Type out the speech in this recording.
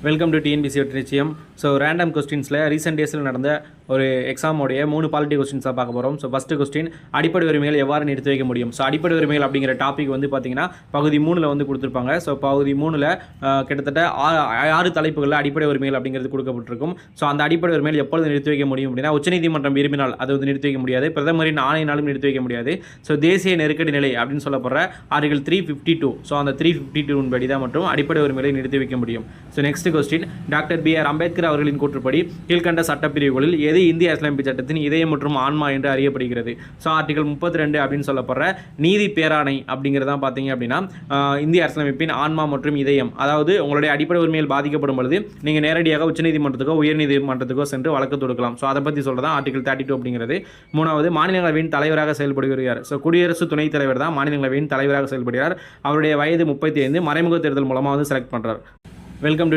Welcome to TNPSC நிச்சயம். So random கொஸ்டின்ஸில் recent டேஸில் நடந்த ஒரு எக்ஸாமோடைய 3 பாலிட்டி கொஸ்டின்ஸாக பார்க்க போகிறோம். ஸோ ஃபஸ்ட்டு கொஸ்டின், அடிப்படை உரிமைகள் எவ்வாறு நிறுத்தி வைக்க முடியும்? ஸோ அடிப்படை உரிமைகள் அப்படிங்கிற டாபிக் வந்து பார்த்தீங்கன்னா பகுதி 3 வந்து கொடுத்துருப்பாங்க. ஸோ பகுதி 3 கிட்டத்தட்ட 6 தலைப்புகளில் அடிப்படை உரிமைகள் அப்படிங்கிறது கொடுக்கப்பட்டிருக்கும். ஸோ அந்த அடிப்படை உரிமைகள் எப்பொழுது நிறுத்தி வைக்க முடியும் அப்படின்னா, உச்சநீதிமன்றம் விரும்பினால் அது வந்து நிறுத்தி வைக்க முடியாது, பிரதமரின் ஆணையினாலும் நிறுத்தி வைக்க முடியாது. ஸோ தேசிய நெருக்கடி நிலை அப்படின்னு சொல்லப்படுற ஆர்டிகல் 352, ஸோ அந்த 352 படி தான் மற்றும் அடிப்படை உரிமைகளை நிறுத்தி வைக்க முடியும். So next question, doctor B.R.. Ambedkar அவர்களின் கூற்றுப்படி கீழ்கண்ட சட்டப்பிரிவுகளில் எது இந்திய அரசியலமைப்பு சட்டத்தின் இதயம் மற்றும் ஆன்மா என்று அறியப்படுகிறது? ஸோ ஆர்டிகல் 32 அப்படின்னு சொல்லப்படுற நீதி பேராணை அப்படிங்கிறதான் பார்த்தீங்க அப்படின்னா இந்திய அரசியலமைப்பின் ஆன்மா மற்றும் இதயம். அதாவது உங்களுடைய அடிப்படை உரிமைகள் பாதிக்கப்படும் பொழுது நீங்கள் நேரடியாக உச்சநீதிமன்றத்துக்கோ உயர்நீதிமன்றத்துக்கோ சென்று வழக்கு தொடுக்கலாம். ஸோ அதை பற்றி சொல்கிறதான் ஆர்டிகல் 32 அப்படிங்கிறது. 3வது, மாநிலங்களவையின் தலைவராக செயல்படுகிறார். ஸோ குடியரசு துணைத் தலைவர் தான் மாநிலங்களவையின் தலைவராக செயல்படுகிறார். அவருடைய வயது 35, மறைமுக தேர்தல் மூலமாக வந்து செலக்ட் பண்ணுறார். Welcome to